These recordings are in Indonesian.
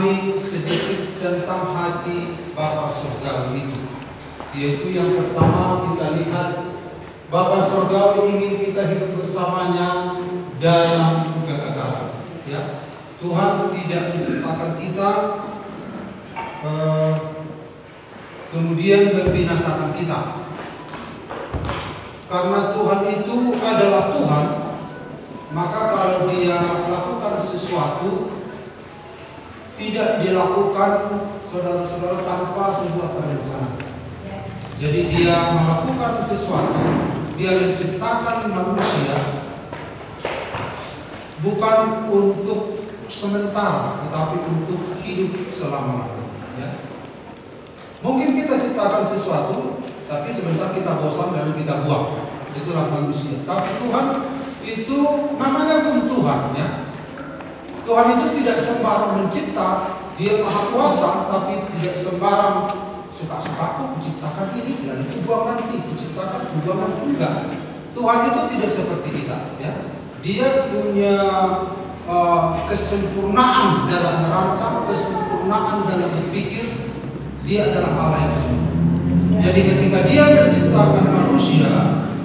memahami sedikit tentang hati Bapa Surgawi itu. Yaitu yang pertama kita lihat, Bapa Surgawi ingin kita hidup bersamanya dalam kekekalan. Ya, Tuhan tidak menciptakan kita kemudian membinasakan kita. Karena Tuhan itu adalah Tuhan, maka kalau Dia lakukan sesuatu, tidak dilakukan saudara-saudara tanpa sebuah perencanaan. Jadi Dia melakukan sesuatu, Dia menciptakan manusia bukan untuk sementara, tetapi untuk hidup selama-lamanya. Ya. Mungkin kita ciptakan sesuatu, tapi sebentar kita bosan dan kita buang. Itulah manusia. Tapi Tuhan itu namanya pun Tuhan, ya. Tuhan itu tidak sembarang mencipta. Dia maha kuasa, tapi tidak sembarang suka-sukaku menciptakan ini dan itu buang nanti, menciptakan buang nanti, enggak. Tuhan itu tidak seperti kita, ya. Dia punya kesempurnaan dalam merancang, kesempurnaan dalam berpikir. Dia adalah Allah yang sempurna. Jadi ketika Dia menciptakan manusia,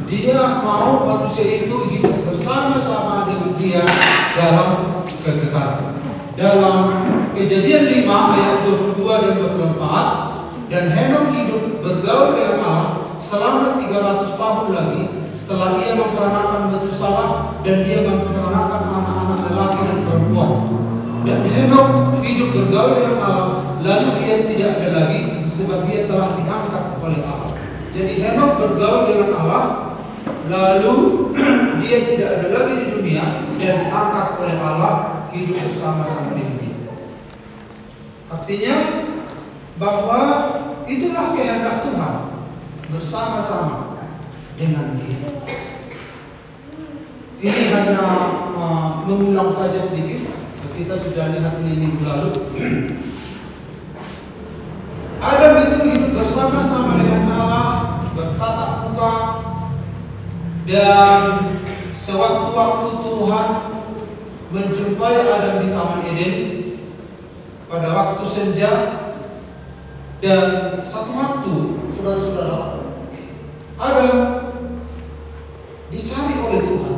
Dia mau manusia itu hidup bersama-sama dengan Dia dalam kekekalan. Dalam Kejadian 5 ayat 22 dan 24, dan Henokh hidup bergaul dengan Allah selama 300 tahun lagi setelah ia memperanakan Metusalah dan dia memperanakan anak-anak lelaki dan perempuan. Dan Henokh hidup bergaul dengan Allah, lalu ia tidak ada lagi sebab dia telah diangkat oleh Allah. Jadi Henokh bergaul dengan Allah, lalu dia tidak ada lagi di dunia dan diangkat oleh Allah, hidup bersama-sama dengan Dia. Artinya bahwa itulah kehendak Tuhan, bersama-sama dengan Dia. Ini hanya mengulang saja sedikit. Kita sudah lihat ini minggu lalu. Adam itu hidup bersama-sama dengan Allah, bertatap muka, dan sewaktu-waktu Tuhan menjumpai Adam di Taman Eden pada waktu senja. Dan satu waktu, saudara-saudara, Adam dicari oleh Tuhan.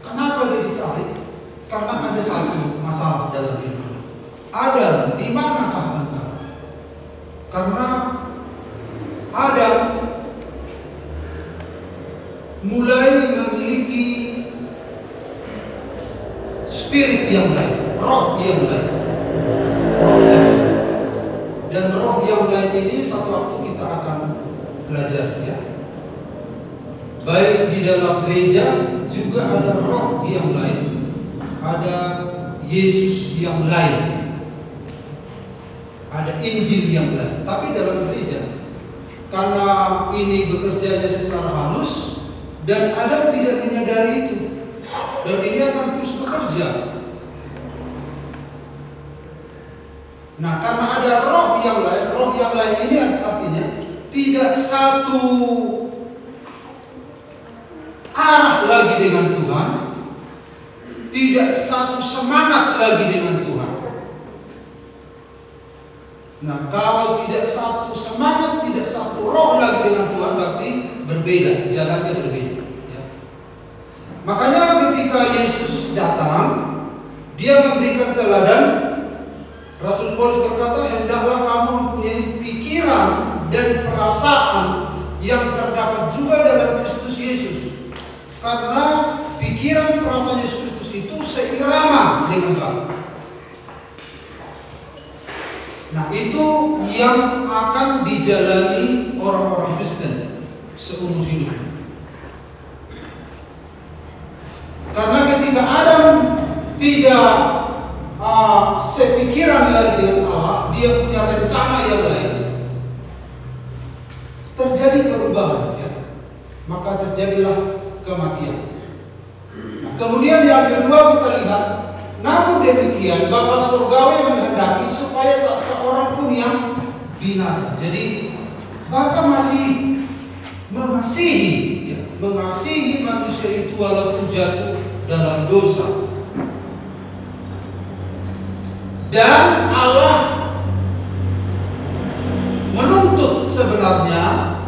Kenapa dia dicari? Karena ada satu masalah dalam hidup. Adam, di manakah engkau? Karena Adam mulai memiliki spirit yang lain, roh yang lain, dan roh yang lain ini satu waktu kita akan belajar, ya. Baik di dalam gereja juga ada roh yang lain, ada Yesus yang lain, ada Injil yang lain. Tapi dalam gereja, karena ini bekerjanya secara halus dan Adam tidak menyadari itu, dan ini akan terus bekerja. Nah, karena ada roh yang lain ini artinya tidak satu arah lagi dengan Tuhan, tidak satu semangat lagi dengan Tuhan. Nah, kalau tidak satu semangat, tidak satu roh lagi dengan Tuhan, berarti berbeda, jalannya berbeda, ya. Makanya ketika Yesus datang, Dia memberikan teladan. Rasul Paulus berkata, hendaklah kamu mempunyai pikiran dan perasaan yang terdapat juga dalam Kristus Yesus. Karena pikiran perasaan Yesus Kristus itu seirama dengan Bapa. Nah, itu yang akan dijalani orang-orang Kristen seumur hidup. Karena ketika Adam tidak sepikiran lagi dengan Allah, dia punya rencana yang lain, terjadi perubahan, ya. Maka terjadilah kematian. Nah, kemudian yang kedua kita lihat, namun demikian Bapa Surgawi menghendaki supaya tak seorang pun yang binasa. Jadi Bapa masih mengasihi, ya, mengasihi manusia itu walaupun jatuh dalam dosa. Dan Allah menuntut sebenarnya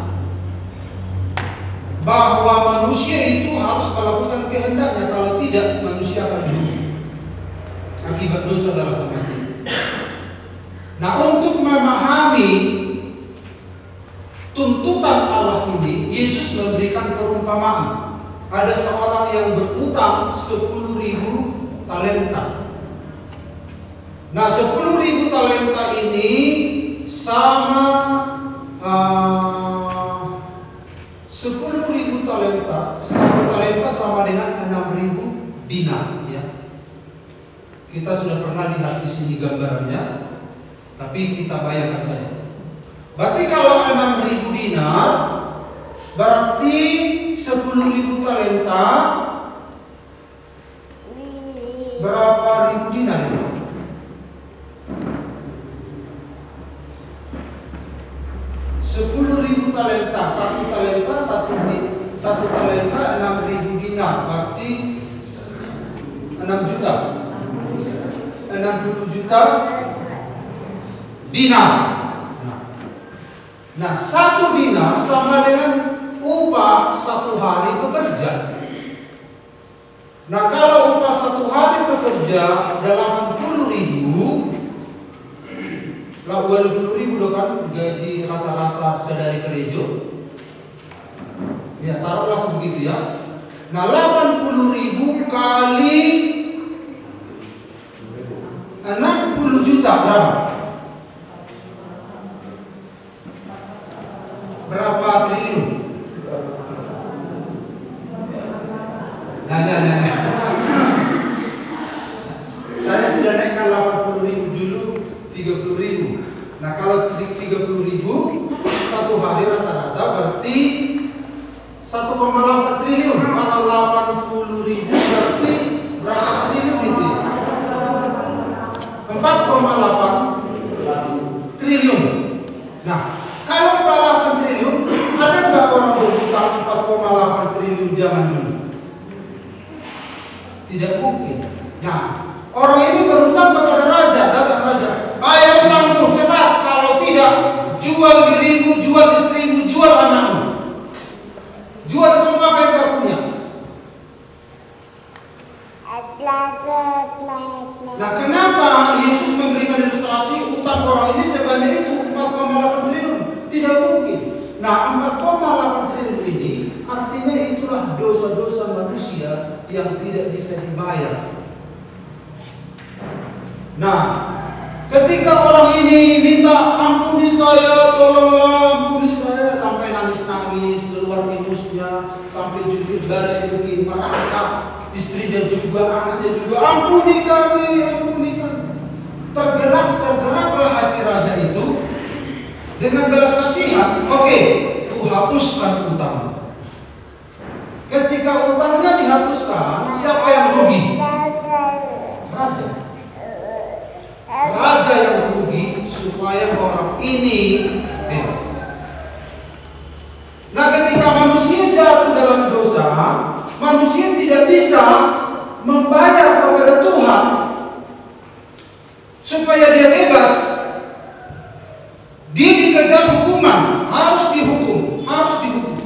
bahwa manusia itu harus melakukan kehendaknya, kalau tidak manusia akan dihukum akibat dosa dalam kematian. Nah, untuk memahami tuntutan Allah ini, Yesus memberikan perumpamaan. Ada seorang yang berutang 10.000 talenta. Nah, 10.000 talenta ini sama 10.000 talenta, satu talenta sama dengan 6.000 dinar, ya. Kita sudah pernah lihat di sini gambarannya, tapi kita bayangkan saja. Berarti kalau 6.000 dinar, berarti 10.000 talenta berapa ribu dinar itu? 10.000 talenta, satu talenta 6.000 dinar, berarti 6 juta, 60 juta dinar. Nah, 1 dinar sama dengan upah 1 hari bekerja. Nah, kalau upah 1 hari bekerja 80.000, 80.000 loh kan gaji rata-rata saudari gereja. Ya, taruhlah sebegitu ya. Nah, 80.000 kali 60 juta berapa? Berapa triliun? Nah. Saya sudah naikkan 80.000 dulu 30.000. Nah, kalau 30.000 satu hari rata-rata berarti 1,8 triliun. Kalau 80.000 berarti berapa triliun itu? 4,8 triliun. Nah, kalau 4,8 triliun, ada nggak orang berhutang 4,8 triliun zaman dulu? Tidak mungkin. Nah, orang ini berhutang kepada raja, datang raja, bayar hutangmu cepat, kalau tidak jual dirimu, jual istrimu, jual anakmu, jual semua apa yang kau punya. Nah, kenapa Yesus memberikan ilustrasi utang orang ini sebanyak itu 4,8 triliun? Tidak mungkin. Nah, 4,8 triliun ini artinya itulah dosa-dosa manusia yang tidak bisa dibayar. Nah, ketika orang ini minta ampuni saya, tolonglah ampuni saya, sampai nangis-nangis, keluar minusnya, sampai jungkir balik mungkin merangkak, istrinya juga, anaknya juga, ampuni kami, ampuni kami. Tergerak-tergeraklah hati raja itu dengan belas kasihan. Oke, ku hapuskan utangmu. Ketika utangnya dihapuskan, siapa yang rugi? Raja. Raja yang rugi supaya orang ini bebas. Nah, ketika manusia jatuh dalam dosa, manusia tidak bisa membayar kepada Tuhan supaya dia bebas. Dia dikejar hukuman, harus dihukum, harus dihukum.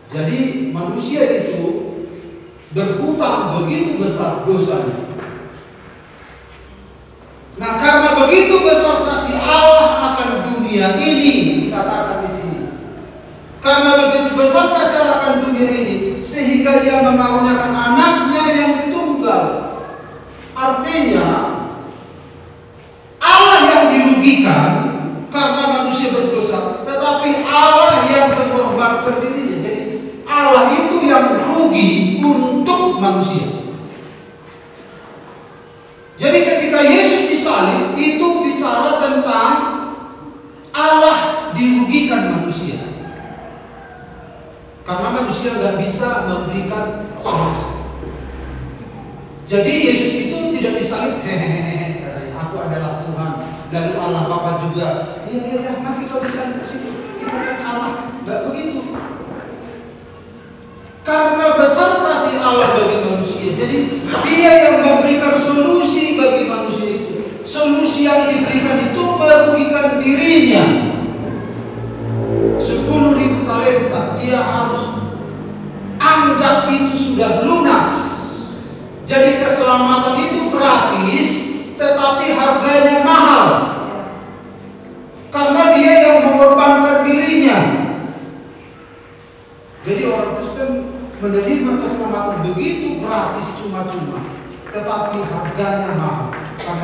Jadi manusia itu berhutang begitu besar dosanya. Nah, karena begitu besar kasih Allah akan dunia ini, dikatakan di sini. Karena begitu besar kasih Allah akan dunia ini, sehingga Ia mengaruniakan anaknya yang tunggal. Artinya Allah yang dirugikan karena manusia berdosa, tetapi Allah yang mengorbankan dirinya. Jadi Allah itu yang rugi untuk manusia. Jadi ketika Yesus disalib, itu bicara tentang Allah dirugikan manusia. Karena manusia nggak bisa memberikan solusi. Jadi Yesus itu tidak disalib, hehehe, katanya, aku adalah Tuhan. Lalu Allah Bapa juga, iya, nanti kau disalib ke situ, kita kan Allah. Nggak begitu. Karena besar kasih Allah bagi manusia, jadi Dia yang memberikan solusi bagi manusia itu.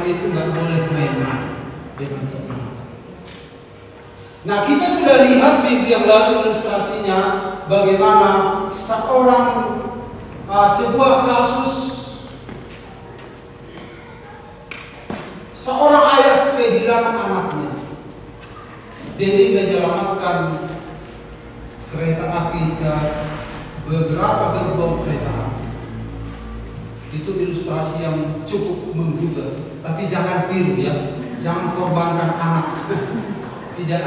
itu nggak boleh main-main dengan keselamatan. Nah, kita sudah lihat minggu yang lalu ilustrasinya bagaimana sebuah kasus seorang ayah kehilangan anaknya demi menyelamatkan kereta api dan beberapa gerbong kereta api. Itu ilustrasi yang cukup menggugah. Tapi jangan tiru ya, jangan korbankan anak. Tidak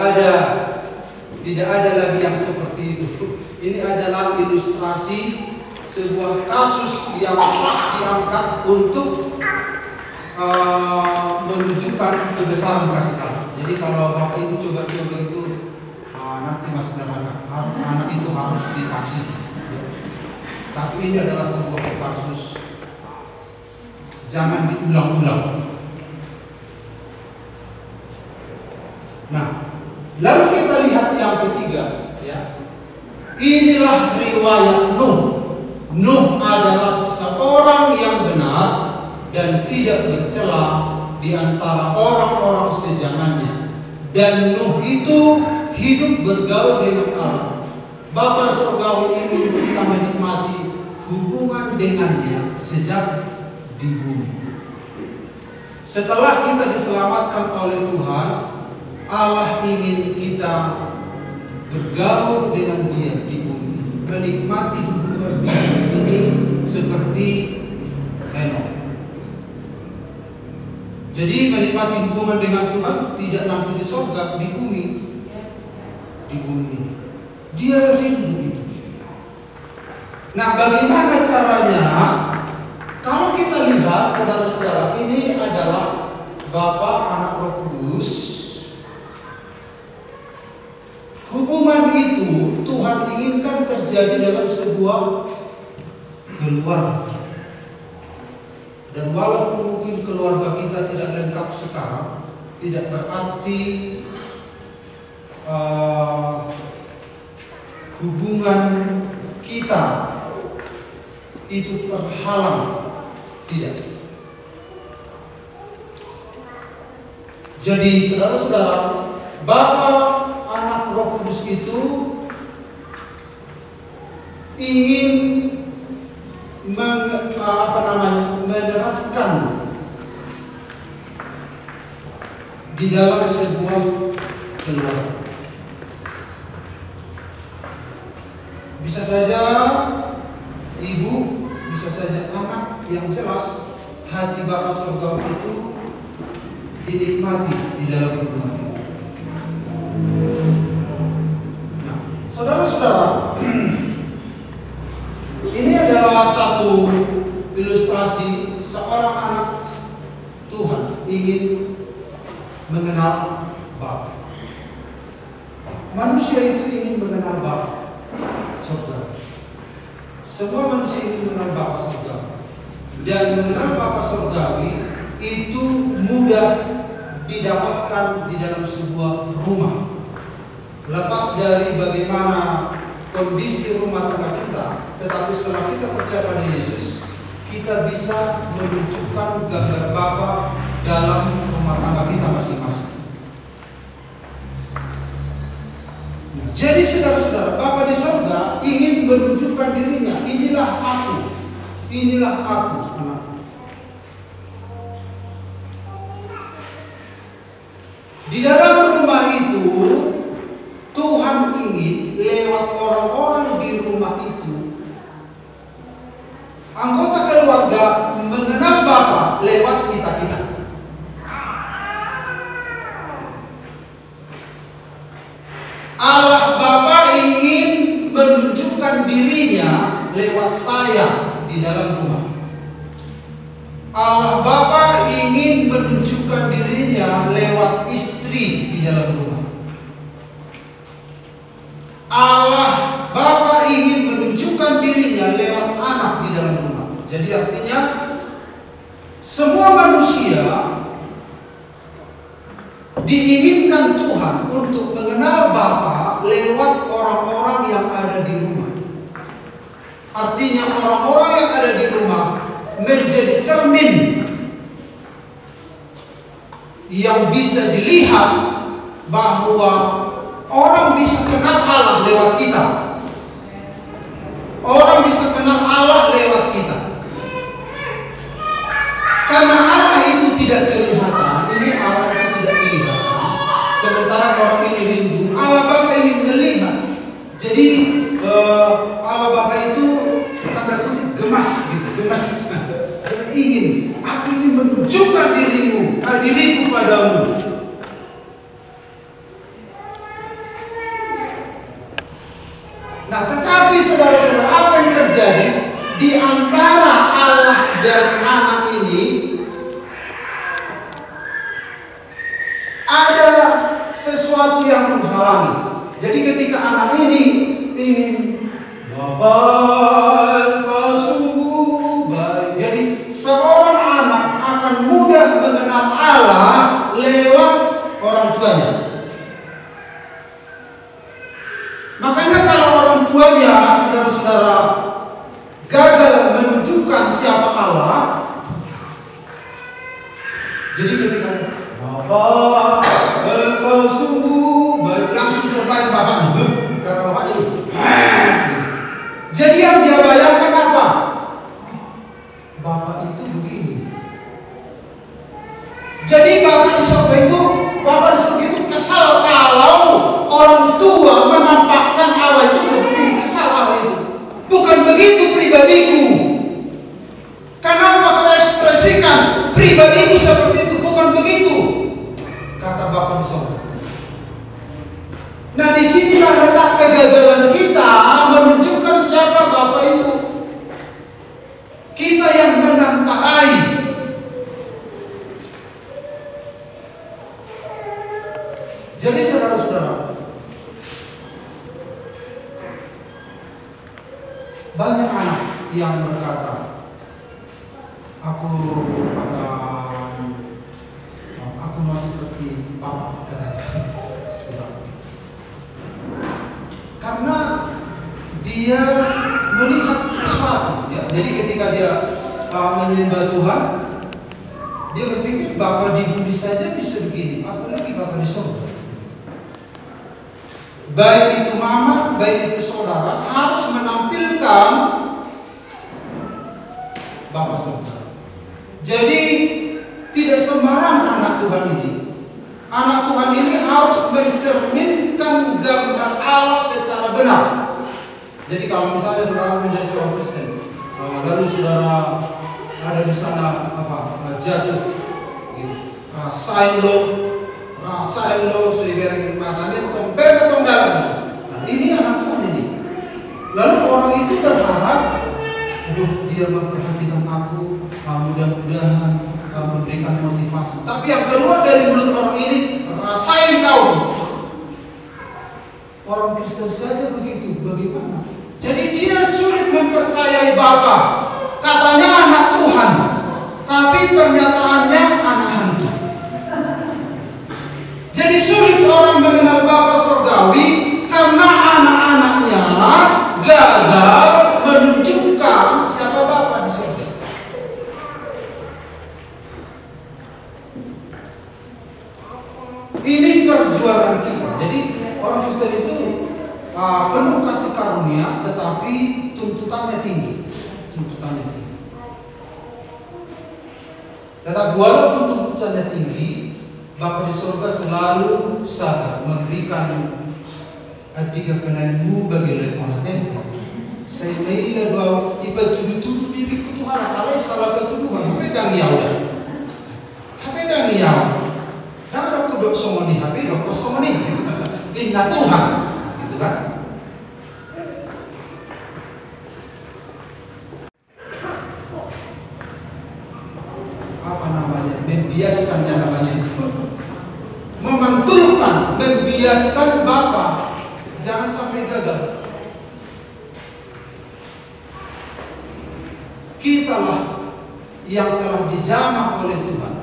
ada lagi yang seperti itu. Ini adalah ilustrasi sebuah kasus yang diangkat untuk menunjukkan kebesaran kasih Allah. Jadi kalau Bapak Ibu coba-coba itu nanti masuk neraka, anak itu harus dikasih. Tapi ini adalah sebuah kasus, jangan diulang-ulang. Nah, lalu kita lihat yang ketiga, ya. Inilah riwayat Nuh. Nuh adalah seorang yang benar dan tidak bercela di antara orang-orang sejamannya. Dan Nuh itu hidup bergaul dengan Allah. Bapa surgawi ini kita menikmati hubungan dengannya sejak di bumi. Setelah kita diselamatkan oleh Tuhan, Allah ingin kita bergaul dengan Dia di bumi, menikmati hubungan di bumi ini seperti Henokh. Jadi menikmati hubungan dengan Tuhan tidak nanti di surga, di bumi. Di bumi ini Dia rindu itu. Nah, bagaimana caranya? Kalau kita lihat, saudara-saudara, ini adalah Bapa, Anak, Roh Kudus. Hubungan itu Tuhan inginkan terjadi dalam sebuah keluarga. Dan walaupun mungkin keluarga kita tidak lengkap sekarang, tidak berarti hubungan kita itu terhalang. Tidak. Jadi saudara-saudara, Bapa, Anak, Roh Kudus itu ingin menerapkan di dalam sebuah keluarga. Bisa saja ibu, bisa saja anak, yang jelas hati Bapa surgawi itu dinikmati di dalam hubungan itu. Nah, saudara-saudara, ini adalah satu ilustrasi seorang anak Tuhan ingin mengenal Bapa. Manusia itu ingin mengenal Bapa surga. Semua manusia ingin mengenal Bapa surga. Dan mengenal Bapa surgawi itu mudah didapatkan di dalam sebuah rumah. Lepas dari bagaimana kondisi rumah tangga kita, tetapi setelah kita percaya pada Yesus, kita bisa menunjukkan gambar Bapa dalam rumah tangga kita masing-masing. Nah, jadi saudara-saudara, Bapa di surga ingin menunjukkan dirinya. Inilah aku, anak. Di dalam rumah itu, Tuhan ingin lewat orang-orang di rumah itu, anggota keluarga mengenal Bapa lewat kita-kita. Allah Bapa ingin menunjukkan dirinya lewat saya di dalam rumah. Allah Bapa ingin menunjukkan dirinya lewat istri di dalam rumah. Allah Bapa ingin menunjukkan dirinya lewat anak di dalam rumah. Jadi artinya semua manusia diinginkan Tuhan untuk mengenal Bapa lewat orang-orang yang ada di rumah. Artinya orang-orang yang ada di rumah menjadi cermin yang bisa dilihat bahwa orang bisa kenal Allah lewat kita. Orang bisa kenal Allah lewat kita. Karena Allah itu tidak kelihatan. Ini Allah itu tidak kelihatan. Sementara orang ini rindu. Allah Bapa ingin melihat. Jadi Allah Bapa itu tanda kutip gemas gitu, gemas. Ingin, aku ingin menunjukkan diriku padamu. Nah, tetapi saudara-saudara, apa yang terjadi di antara Allah dan anak ini? Ada sesuatu yang menghalangi. Jadi ketika anak ini ingin, Bapa Engkau sungguh baik. Jadi seorang anak akan mudah mengenal Allah lewat orang tuanya. Makanya kalau orang tuanya, saudara-saudara, gagal menunjukkan siapa Allah, jadi ketika Bapa Engkau sungguh baik, langsung terbaik bapaknya, karena bapak itu. Jadi yang dia bayangkan apa? Bapak itu begini. Jadi bapak di surga itu kesal kalau orang tua menampakkan Allah itu seperti ini. Kesal Allah itu. Bukan begitu pribadiku. Kenapa kau ekspresikan pribadiku seperti itu? Bukan begitu, kata Bapak di surga. Nah, disinilah letak kegagalan kita menunjukkan siapa Bapak itu. Kita yang menantarai. Jadi saudara-saudara, banyak anak yang berkata, aku mau seperti Papa, katanya. Karena dia melihat sesuatu. Ya. Jadi ketika dia menyembah Tuhan, dia berpikir Bapa di bumi saja bisa begini, apalagi Bapa di surga. Baik itu mama, baik itu saudara, harus menampilkan Bapa surga. Jadi tidak sembarangan anak Tuhan ini. Anak Tuhan ini harus mencerminkan gambar Allah secara benar. Jadi kalau misalnya saudara menjadi seorang Kristen, lalu saudara ada di sana jatuh, gitu. rasain lo seiring matanya tong dalam. Nah ini anak Tuhan ini. Lalu orang itu berharap, aduh dia memperhatikan aku, mudah-mudahan memberikan motivasi. Tapi yang keluar dari mulut orang ini, rasain kau. Orang Kristen saja begitu, bagaimana? Jadi dia sulit mempercayai Bapa. Katanya anak Tuhan, tapi pernyataannya anak hantu. Jadi sulit orang mengenal Bapa surgawi karena anak-anaknya gagal menunjukkan siapa Bapa di surga. Ini perjuangan kita. Jadi orang Kristen itu penuh kasih karunia, tetapi tuntutannya tinggi. Tetapi walaupun tuntutannya tinggi, Bapa di surga selalu sabar memberikan adiga kenanmu bagi lekonaten. Saya meila bahwa ipatudu diriku Tuhan, alai salah ketuduhan. Pedang yau. Dan ada kudok somoni, tapi dok somoni. Inna Tuhan, gitu kan? Apa namanya? Membiaskannya namanya itu. Memantulkan, membiaskan Bapa. Jangan sampai gagal. Kitalah yang telah dijamah oleh Tuhan,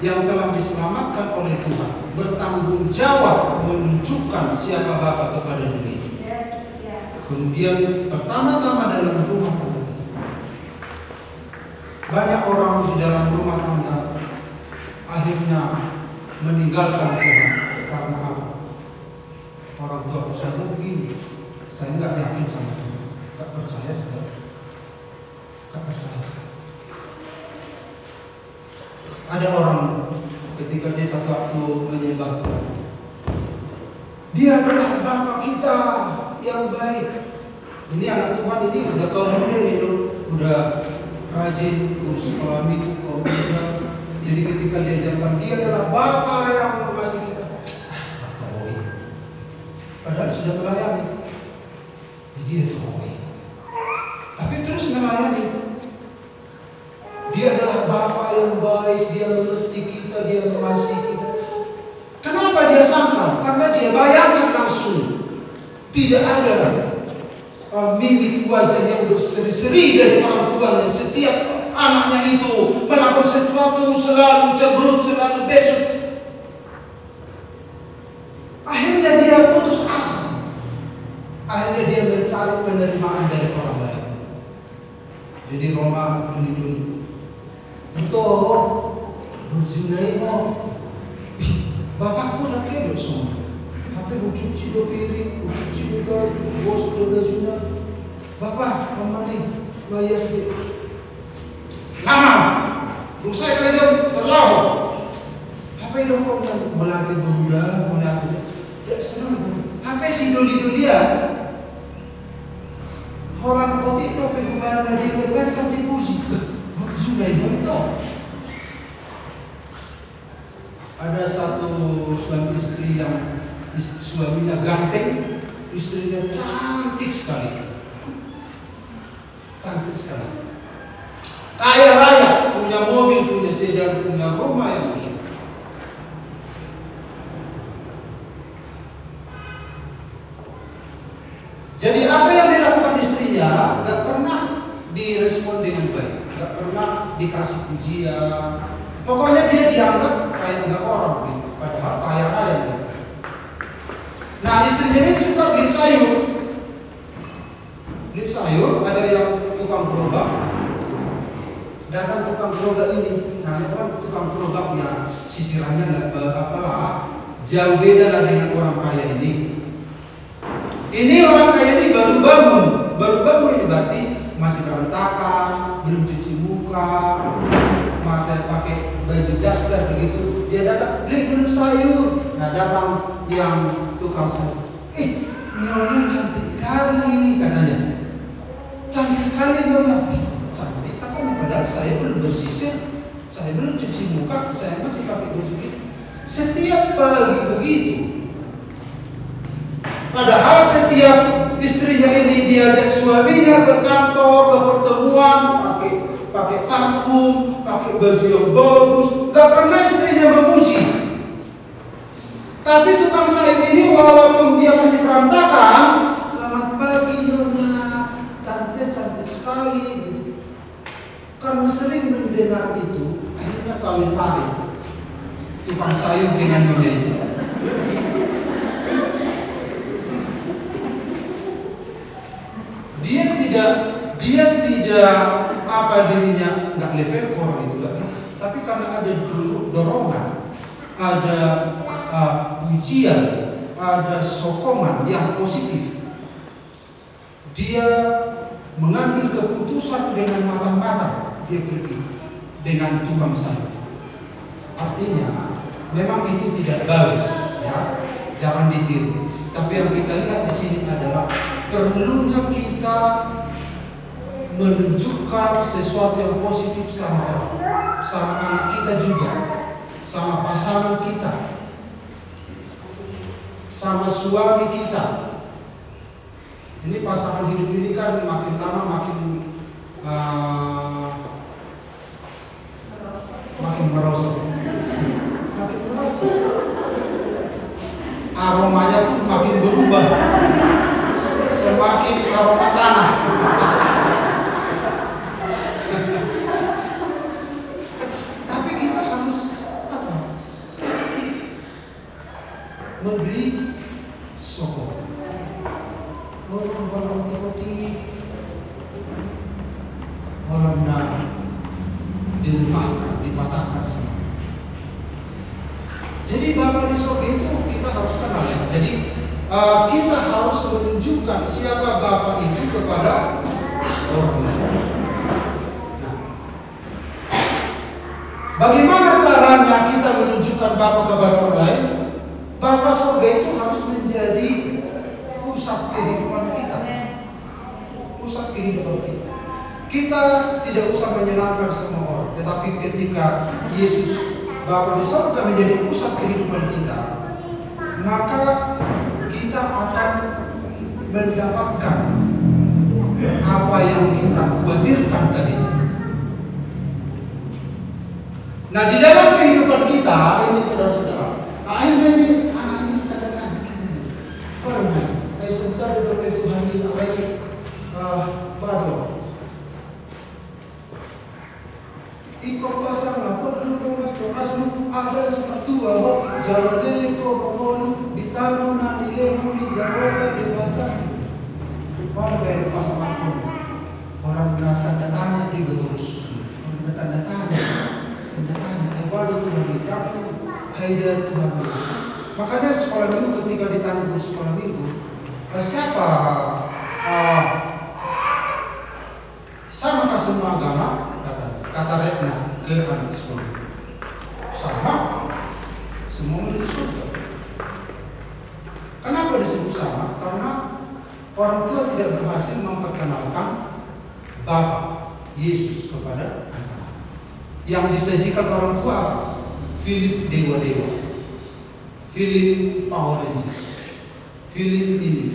yang telah diselamatkan oleh Tuhan, bertanggung jawab menunjukkan siapa Bapa kepada dunia. Kemudian pertama-tama dalam rumah tangga. Banyak orang di dalam rumah tangga akhirnya meninggalkan Tuhan. Karena apa? Orang tua saya begini, saya nggak yakin sama Tuhan, nggak percaya saya, nggak percaya saya. Ada orang ketika dia satu waktu menyembah Tuhan, dia adalah Bapa kita yang baik. Ini anak Tuhan ini udah kaum muda itu, udah rajin kursus sekolah minggu, kaum muda. Jadi ketika diajarkan dia adalah Bapa yang mengasihi kita, tahu. Padahal sudah melayani, dia tahu. Tapi terus melayani. Dia adalah Bapa yang baik, dia mengerti kita, dia mengasihi kita. Kenapa dia sangkal? Karena dia bayangkan langsung. Tidak ada mimik wajahnya berseri-seri dari orang tuanya. Setiap anaknya itu melakukan sesuatu selalu cebrut, selalu besok. Akhirnya dia putus asa. Akhirnya dia mencari penerimaan dari orang lain. Jadi Roma dulu itu berjunai bapakku udah kedok semua. Tapi cuci do piring, cuci do baju, bos do baju. Bapak, kemana? Bayar sedikit. Lama, rusai kerja terlalu. Apa itu kau melatih bunda, melatih? Tidak senang. Apa sih doli dia? Orang kotik itu apa gimana dia kan dipuji. Waktu sudah itu. Ada satu suami istri yang suaminya ganteng, istrinya cantik sekali. Cantik sekali. Kaya raya, punya mobil, punya sedan, punya rumah yang besar. Jadi apa yang dilakukan istrinya gak pernah direspon dengan baik, gak pernah dikasih pujian. Pokoknya dia dianggap kayak nggak orang gitu, padahal kaya raya gitu. Nah istrinya ini suka beli sayur. Beli sayur, ada yang tukang gerobak. Datang tukang gerobak ini, nah itu kan tukang gerobaknya sisirannya nggak apalah, jauh beda lah dengan orang kaya ini. Ini orang kaya ini baru bangun ini berarti masih berantakan, belum cuci muka, masih pakai baju daster begitu. Dia datang beli dulu sayur. Nah datang yang tukang sayur, nyonya cantik kali katanya. Cantik kali nyonya. Cantik katanya, padahal saya belum bersisir, saya belum cuci muka, saya masih pakai baju ini. Setiap pagi begitu. Padahal setiap istrinya ini diajak suaminya ke kantor, ke pertemuan, pakai parfum, pakai baju yang bagus, gak pernah istrinya memuji. Tapi tukang sayur ini walaupun dia masih berantakan, selamat pagi nyonya, tante cantik sekali gitu. Karena sering mendengar itu, akhirnya kawin lari tukang sayur dengan nyonya itu. Dia tidak apa dirinya nggak level orang itu kan, tapi karena ada dorongan, ada ujian, ada sokongan yang positif, dia mengambil keputusan dengan matang-matang. Dia pergi dengan tukang sayur. Artinya memang itu tidak bagus, ya, jangan ditiru. Tapi yang kita lihat di sini adalah perlunya kita menunjukkan sesuatu yang positif sama anak kita juga, sama pasangan kita, sama suami kita. Ini pasangan hidup ini kan makin lama makin merosot, makin merosot. Aromanya pun makin berubah, semakin aroma tanah. Tapi kita harus memberi sokong. Kalau hati-hati, kalau dilemahkan, dipatahkan semua. Jadi Bapa di surga itu kita harus kenal ya. Jadi kita harus menunjukkan siapa Bapa itu kepada orang lain. Nah, bagaimana caranya kita menunjukkan Bapa kepada orang lain? Bapa surga itu harus menjadi pusat kehidupan kita. Pusat kehidupan kita. Kita tidak usah menyenangkan semua orang, tetapi ketika Yesus Bapa di surga menjadi pusat kehidupan kita, maka kita akan mendapatkan apa yang kita khawatirkan tadi. Nah, di dalam kehidupan kita ini saudara-saudara, akhirnya ini anak ini katakan begini. Pernah, sebentar beberapa Tuhan ini baru. Iko pasang apa dulu rasmu ada seperti bahwa jalan delik ko bolu ditanu na dilemu di jawa di mata. Orang kayak pasang apa? Orang tanda tanya di betul. Orang tanda tanya. Waduh Tuhan itu haida Tuhan. Makanya sekolah minggu ketika ditanya di sekolah minggu, siapa sama ke semua agama? Kata Retna ke anak sekolah sama semua menuju surga. Kenapa disebut sama? Karena orang tua tidak berhasil memperkenalkan Bapa Yesus kepada anak. Yang disajikan orang tua film dewa-dewa, film Power Rangers, film ini.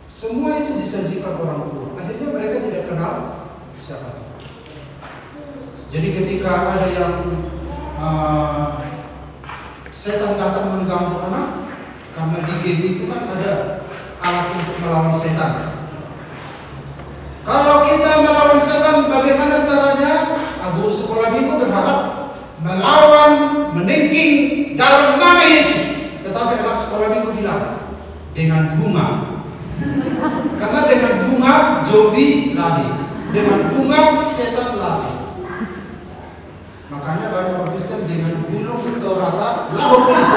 Semua itu disajikan orang tua. Akhirnya mereka tidak kenal siapa. Jadi ketika ada yang setan datang mengganggu anak, karena di game itu kan ada alat untuk melawan setan. Kalau kita melawan setan, bagaimana caranya? Guru sekolah minggu berharap melawan, meningking dalam nama Yesus. Tetapi anak sekolah minggu bilang dengan bunga. Karena dengan bunga zombie lari. Dengan bunga setan lari. Makanya banyak orang Kristen dengan gunung ke rata, lahu polis.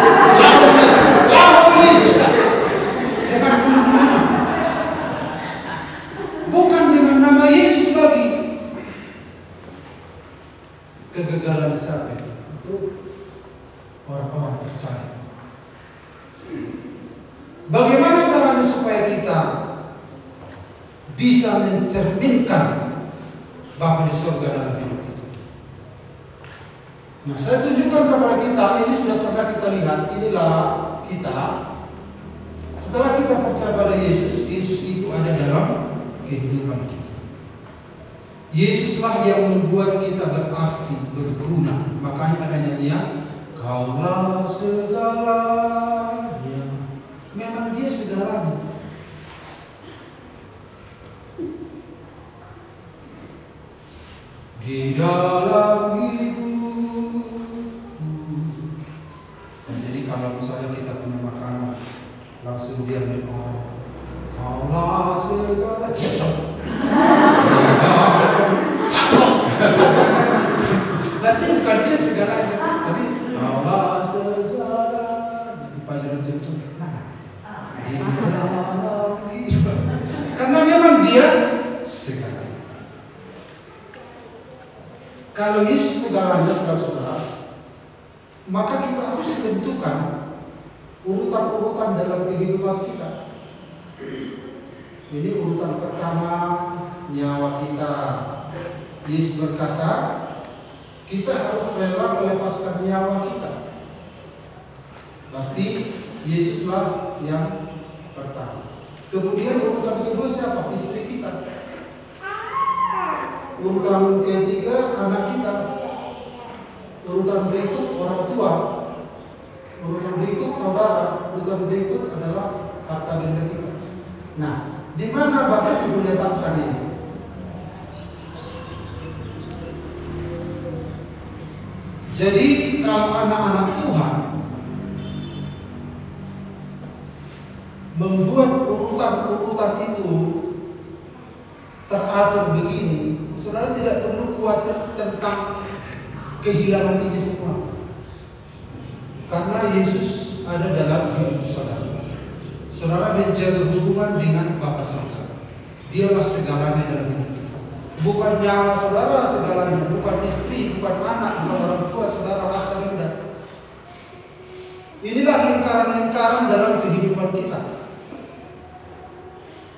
Dengan gunung. Bukan dengan nama Yesus lagi. Kegagalan siapa itu orang-orang percaya. Bagaimana caranya supaya kita bisa mencerminkan Bapa di surga dalam hidup kita? Nah, saya tunjukkan kepada kita, ini sudah pernah kita lihat, inilah kita. Setelah kita percaya pada Yesus, Yesus itu ada dalam kehidupan kita. Yesuslah yang membuat kita berarti, berguna. Makanya ada nyanyian, Kaulah segalanya. Memang Dia segalanya. Di dalam hidup. Dan jadi kalau misalnya kita punya makanan, langsung dia berdoa, Kaulah segalanya. Berarti bukan Dia segalanya, tapi Kaulah segalanya. Di pelajaran itu, karena memang Dia segalanya. Kalau Yesus segalanya, saudara-saudara, maka kita harus tentukan urutan-urutan dalam kehidupan kita. Ini urutan pertama, nyawa kita. Yesus berkata, kita harus rela melepaskan nyawa kita. Berarti Yesuslah yang pertama. Kemudian urutan kedua siapa? Istri kita. Urutan ketiga anak kita. Urutan berikut orang tua. Urutan berikut saudara. Urutan berikut adalah harta benda kita. Nah, di mana Bapak Ibu letakkan ini? Jadi kalau anak-anak Tuhan membuat urutan-urutan itu teratur begini, saudara tidak perlu khawatir tentang kehilangan ini semua. Karena Yesus ada dalam hidup saudara. Saudara menjaga hubungan dengan Bapa saudara. Dialah segalanya dalam hidup kita. Bukan nyawa saudara segalanya, bukan istri, bukan anak, bukan orang tua saudara, harta benda. Inilah lingkaran-lingkaran dalam kehidupan kita.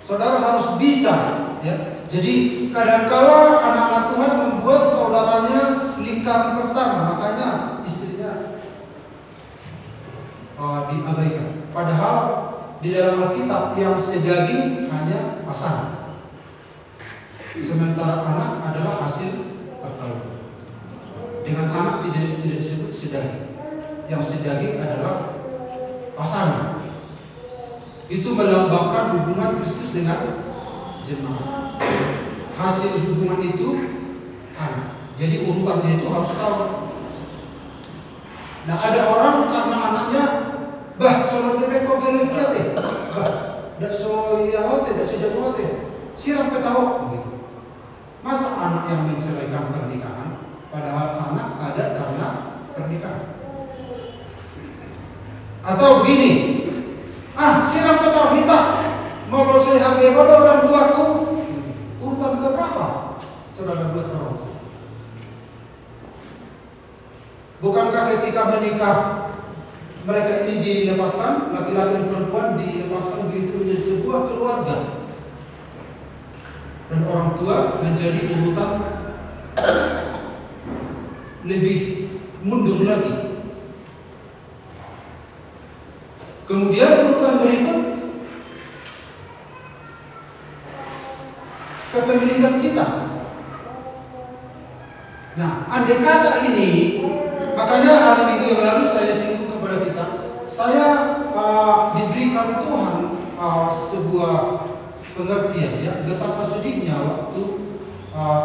Saudara harus bisa, ya. Jadi kadang-kala anak-anak Tuhan membuat saudaranya lingkaran pertama, makanya istrinya diabaikan. Padahal di dalam Alkitab yang sedaging hanya pasangan, sementara anak adalah hasil perkawinan. Dengan anak tidak disebut sedaging. Yang sedaging adalah pasangan. Itu melambangkan hubungan Kristus dengan jemaat. Hasil hubungan itu anak. Jadi urutannya itu harus tahu. Nah, ada orang karena anaknya sono bebek kok gelek ya, dak so yahote, dak so jagote, siram ketahu begitu. Masa anak yang menceraikan pernikahan, padahal anak ada karena pernikahan. Atau begini, siram ketahu hitam, mau saya hargai pada orang tuaku, urutan keberapa? Saudara buat orang tua. Bukankah ketika menikah mereka ini dilepaskan, laki-laki dan perempuan dilepaskan begitu menjadi sebuah keluarga, dan orang tua menjadi urutan lebih mundur lagi. Kemudian urutan berikut kepemilikan kita. Nah, andai kata ini, makanya hari Minggu yang lalu saya singgung kepada kita, saya diberikan Tuhan sebuah pengertian, ya, betapa sedihnya waktu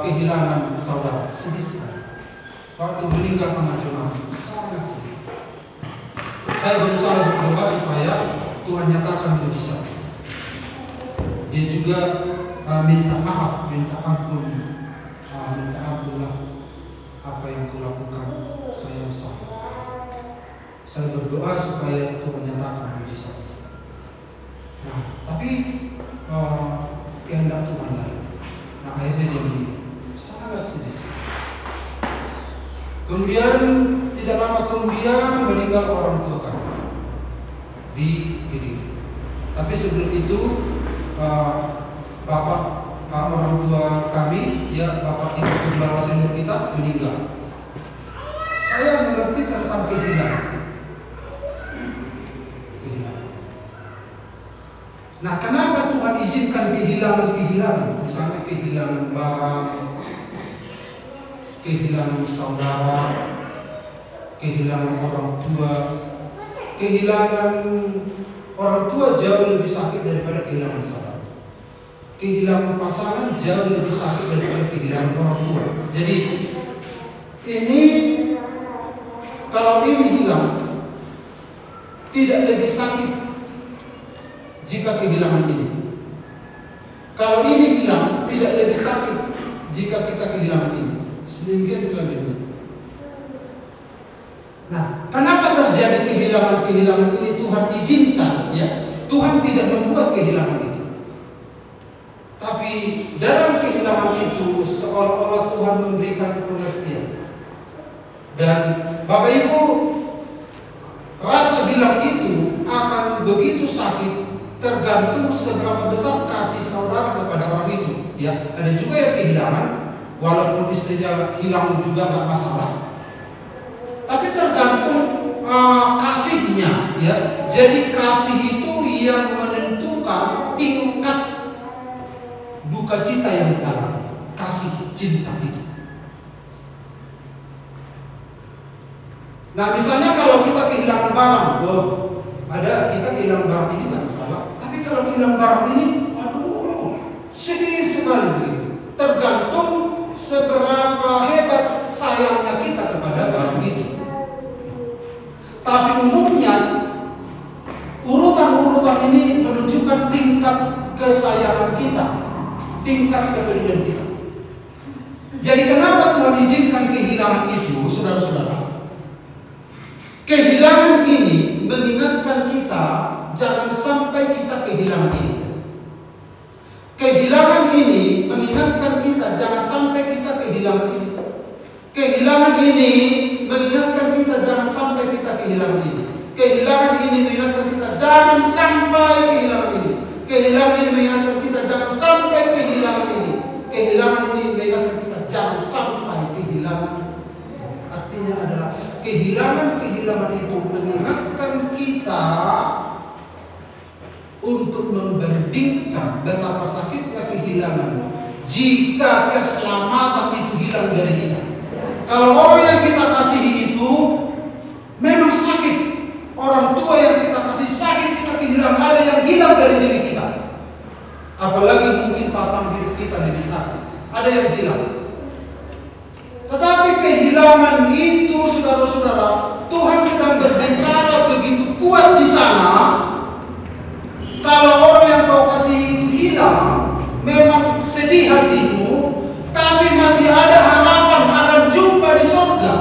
kehilangan saudara, sedih sekali. Waktu meninggal Jonathan, sangat sedih. Saya berusaha berdoa supaya Tuhan nyatakan mujizat. Dia juga minta maaf, minta ampun, minta ampunlah apa yang kulakukan, saya salah. Saya berdoa supaya Tuhan nyatakan mujizat. Nah, tapi kehendak Tuhan lain. Nah, akhirnya dia meninggal. Sangat sedih. Kemudian tidak lama kemudian meninggal orang tua kami di Kediri. Tapi sebelum itu bapak orang tua kami, ya, bapak ibu kedua senior kita meninggal. Saya mengerti tentang kehilangan. Nah, kenapa Tuhan izinkan kehilangan? Misalnya kehilangan barang, kehilangan saudara, kehilangan orang tua. Kehilangan orang tua jauh lebih sakit daripada kehilangan saudara. Kehilangan pasangan jauh lebih sakit daripada kehilangan orang tua. Jadi ini, kalau ini hilang, tidak lebih sakit jika kehilangan ini. Kalau ini hilang, tidak lebih sakit jika kita kehilangan ini. Sedemikian selanjutnya. Nah, kenapa terjadi kehilangan ini? Tuhan izinkan, ya. Tuhan tidak membuat kehilangan itu. Tapi dalam kehilangan itu seolah-olah Tuhan memberikan pengertian. Dan Bapak Ibu, rasa hilang itu akan begitu sakit tergantung seberapa besar kasih saudara kepada orang itu. Ya, ada juga yang kehilangan, walaupun istrinya hilang juga nggak masalah. Tapi tergantung kasihnya, ya. Jadi kasih itu yang menentukan tingkat duka cita yang dialami. Kasih cinta itu. Nah, misalnya kalau kita kehilangan barang, kita kehilangan barang ini nggak masalah. Tapi kalau kehilangan barang ini, waduh, sedih sekali begitu. Tergantung seberapa hebat sayangnya kita kepada barang itu. Tapi umumnya urutan-urutan ini menunjukkan tingkat kesayangan kita, tingkat kepedulian kita. Jadi kenapa Tuhan izinkan kehilangan itu, saudara-saudara? Kehilangan kehilangan ini. Kehilangan ini mengingatkan kita jangan sampai kehilangan ini. Kehilangan ini mengingatkan kita jangan sampai kehilangan ini. Kehilangan ini mengingatkan kita jangan sampai kehilangan. Artinya adalah kehilangan itu mengingatkan kita untuk membandingkan betapa sakitnya kehilangan jika keselamatan itu hilang dari kita. Kalau orang yang kita kasihi itu memang sakit, orang tua yang kita kasih sakit, kita kehilangan, ada yang hilang dari diri kita. Apalagi mungkin pasangan hidup kita lebih sakit, ada yang hilang. Tetapi kehilangan itu, saudara-saudara, Tuhan sedang berbicara begitu kuat di sana. Kalau orang yang kau kasih itu hilang, memang sedih hatimu, tapi masih ada harapan akan jumpa di surga.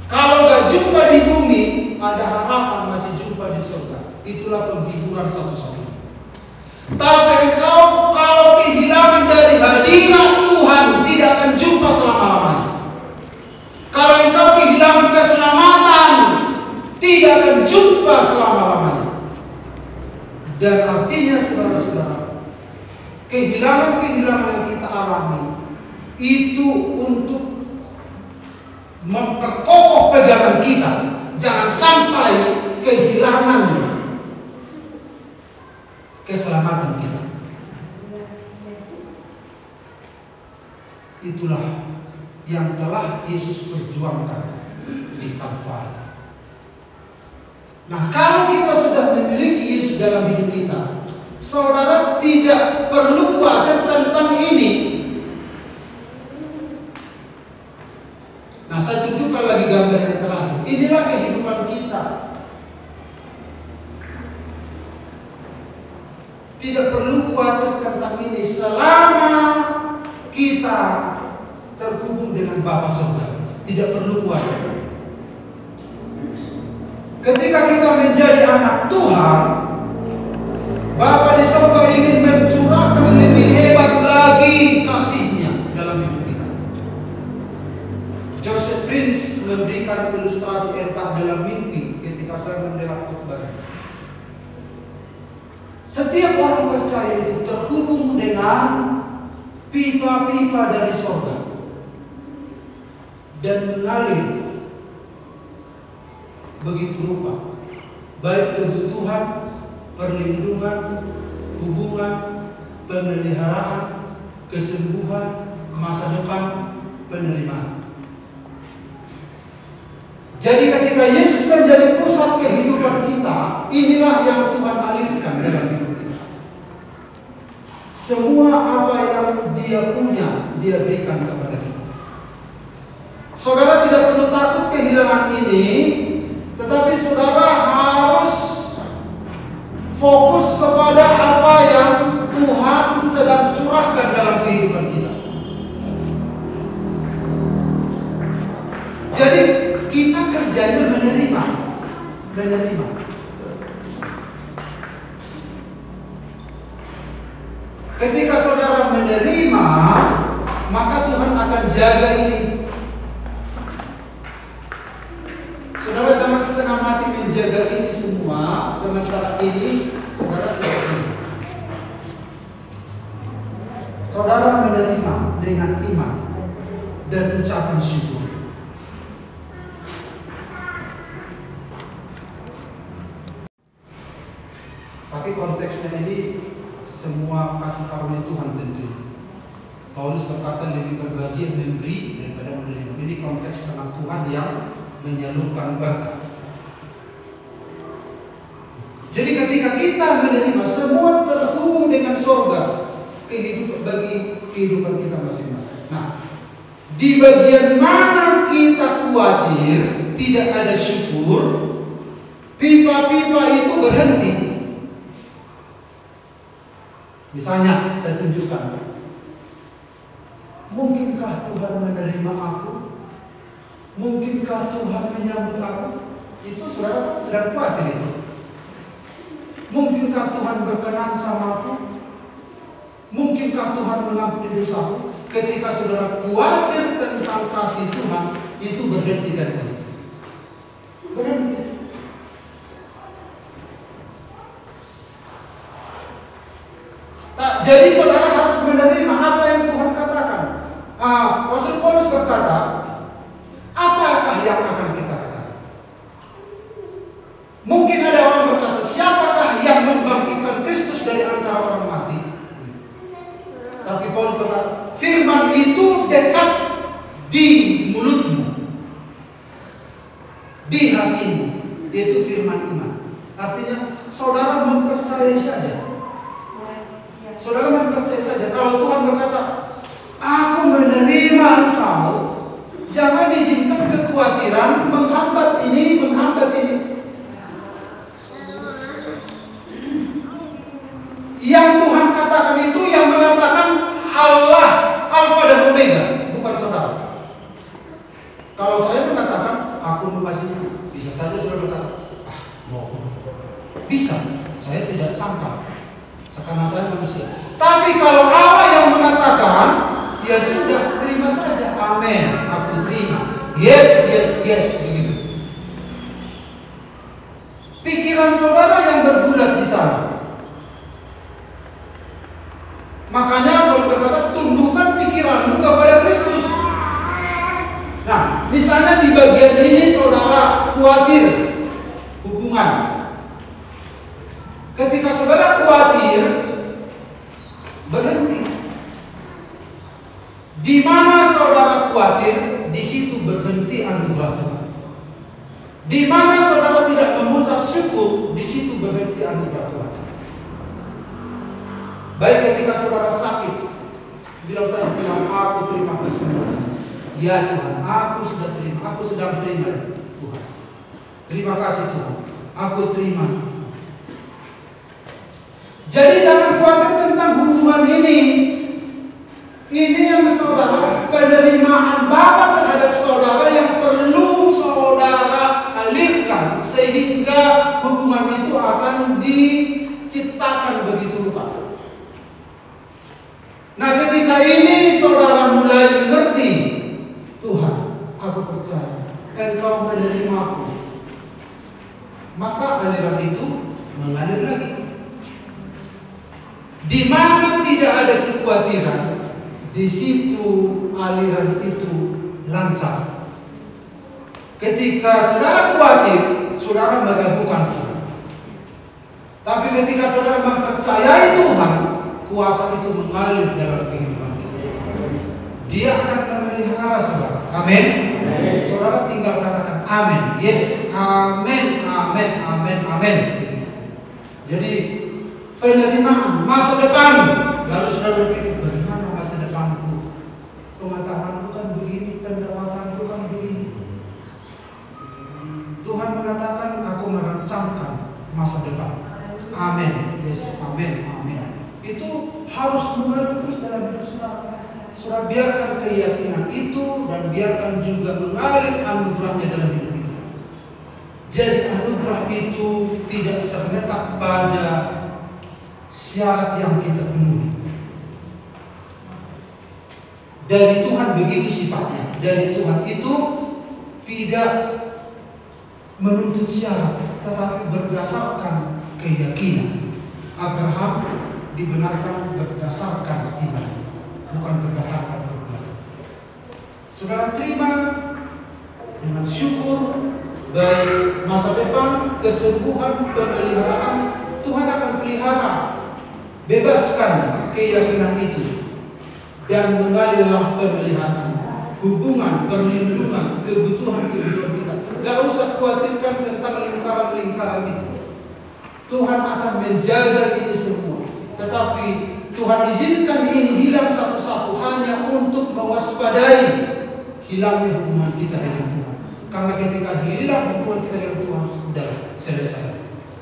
Kalau gak jumpa di bumi, ada harapan masih jumpa di surga. Itulah penghiburan satu-satunya. Tapi engkau kalau kehilangan dari hadirat Tuhan, tidak akan jumpa selama-lamanya. Kalau engkau kehilangan keselamatan, tidak akan jumpa selama-lamanya. Dan artinya saudara-saudara, kehilangan-kehilangan yang kita alami itu untuk memperkokoh pegangan kita. Jangan sampai kehilangan keselamatan kita. Itulah yang telah Yesus perjuangkan di Kalvari. Nah, kalau kita sudah memiliki Yesus dalam hidup kita, saudara tidak perlu khawatir tentang ini. Nah, saya tunjukkan lagi gambar yang terakhir. Inilah kehidupan kita. Tidak perlu khawatir tentang ini selama kita terhubung dengan Bapa Surga. Tidak perlu khawatir. Ketika kita menjadi anak Tuhan, Bapa di surga ingin mencurahkan lebih hebat lagi kasih-Nya dalam hidup kita. Joseph Prince memberikan ilustrasi entah dalam mimpi ketika saya mendengar khotbah. Setiap orang percaya itu terhubung dengan pipa-pipa dari surga dan mengalir begitu rupa, baik kebutuhan, perlindungan, hubungan, pemeliharaan, kesembuhan, masa depan, penerimaan. Jadi ketika Yesus menjadi pusat kehidupan kita, inilah yang Tuhan alirkan dalam hidup kita. Semua apa yang Dia punya, Dia berikan kepada kita. Saudara tidak perlu takut kehilangan ini, tetapi saudara harus fokus kepada apa yang Tuhan sedang curahkan dalam kehidupan kita. Jadi kita kerjanya menerima. Ketika saudara menerima, maka Tuhan akan jaga ini. Saudara jangan setengah mati menjaga ini semua, sementara ini saudara tidak menerima. Saudara menerima dengan iman dan ucapan syukur. Tapi konteksnya ini semua kasih karunia Tuhan tentu. Paulus berkata lebih berbahagia memberi daripada menerima. Ini konteks tentang Tuhan yang menyalurkan berkat. Jadi ketika kita menerima, semua terhubung dengan surga bagi kehidupan kita masing-masing. Nah, di bagian mana kita khawatir, tidak ada syukur, pipa-pipa itu berhenti. Misalnya, saya tunjukkan. Mungkinkah Tuhan menerima aku? Mungkinkah Tuhan menyambut aku? Itu saudara sedang khawatir itu. Mungkinkah Tuhan berkenan sama aku? Mungkinkah Tuhan mengampuni dosaku? Ketika saudara khawatir tentang kasih Tuhan, itu berhenti dari ini. yang akan kita katakan. Mungkin ada orang berkata, siapakah yang membangkitkan Kristus dari antara orang mati? Tapi Paulus berkata, firman itu dekat di mulutmu, di hatimu. Itu firman iman. Artinya saudara mempercayai saja. Saudara mempercayai saja. Kalau Tuhan berkata, aku menerima engkau, jangan izinkan kekhawatiran menghambat ini, menghambat ini. Yang Tuhan katakan itu yang mengatakan Allah, Alfa dan Omega, bukan saudara. Kalau saya mengatakan aku mengasihi, bisa saja saudara berkata, bohong. Bisa, saya tidak sangka, karena saya manusia. Tapi kalau Allah yang mengatakan, ya sudah, terima saja. Amin, aku terima. Yes, yes, yes, begitu. Pikiran saudara yang bergulat di sana. Makanya Paulus berkata, tundukkan pikiranmu kepada Kristus. Nah, misalnya di bagian ini saudara khawatir hubungan. Ketika saudara khawatir, berhenti. Di mana saudara khawatir, di situ berhenti anugerah Tuhan. Di mana saudara tidak mengucap syukur, di situ berhenti anugerah Tuhan. Baik ketika saudara sakit, bilang saya bilang, aku terima kesembuhan. Ya Tuhan, aku sudah terima, aku sedang terima Tuhan. Terima kasih Tuhan, aku terima. Jadi jangan khawatir tentang hubungan ini. Ini yang saudara, penerimaan Bapa terhadap saudara yang perlu saudara alirkan sehingga hubungan itu akan diciptakan begitu rupa. Nah, ketika ini saudara mulai mengerti, Tuhan, aku percaya Engkau menerimaku, maka aliran itu mengalir lagi. Di mana tidak ada kekhawatiran, di situ aliran itu lancar. Ketika saudara khawatir, saudara meragukan Tuhan. Tapi ketika saudara mempercayai Tuhan, kuasa itu mengalir dalam kehidupan kita. Dia akan memelihara saudara. Amin. Saudara tinggal katakan amin. Yes, amin, amin, amin, amin. Jadi penerimaan masa depan. Lalu saudara berpikir, bagaimana masa depanku? Pengetahuanku kan begini, pendapatanku kan begini. Tuhan mengatakan, aku merancangkan masa depan. Amin. Yes, amin, amin. Itu harus mengalir terus dalam hidup saudara. Saudara biarkan keyakinan itu dan biarkan juga mengalir anugerahnya dalam hidup kita. Jadi anugerah itu tidak terletak pada syarat yang kita penuhi. Dari Tuhan begitu sifatnya. Dari Tuhan itu tidak menuntut syarat, tetapi berdasarkan keyakinan. Abraham dibenarkan berdasarkan iman, bukan berdasarkan perbuatan. Saudara terima dengan syukur, baik masa depan, kesembuhan, pemeliharaan, Tuhan akan pelihara. Bebaskan keyakinan itu dan mengalirlah pemeliharaan, hubungan, perlindungan, kebutuhan kita. Gak usah khawatirkan tentang lingkaran-lingkaran itu. Tuhan akan menjaga ini semua. Tetapi Tuhan izinkan ini hilang satu-satu hanya untuk mewaspadai hilangnya hubungan kita dengan Tuhan. Karena ketika hilang hubungan kita dengan Tuhan, sudah selesai.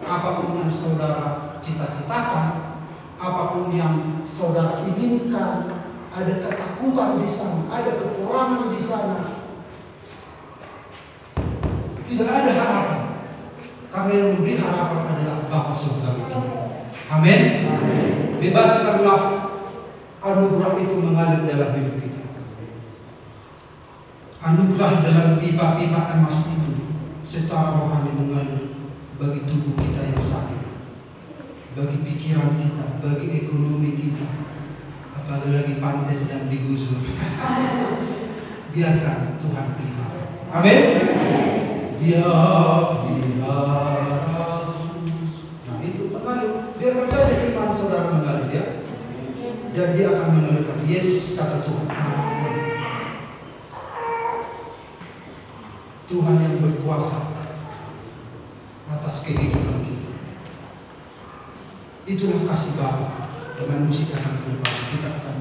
Apapun yang saudara cita-citakan, apapun yang saudara inginkan, ada ketakutan di sana, ada kekurangan di sana, tidak ada harapan. Karena yang memberi harapan adalah Bapa surgawi kita. Amin. Bebaskanlah anugerah itu mengalir dalam hidup kita. Anugerah dalam pipa-pipa emas itu secara rohani mengalir bagi tubuh kita yang sakit, bagi pikiran kita, bagi ekonomi kita, apalagi pantai sedang digusur. Biarkan Tuhan pelihara. Amin. Dia pelihara. Nah itu mengalir. Biarkan saja iman saudara mengalir ya. Dan dia akan mengalirkan. Yes, kata Tuhan. Tuhan yang berkuasa atas kehidupan kita. Itulah kasih Bapa. Dengan musik akan ke depan kita akan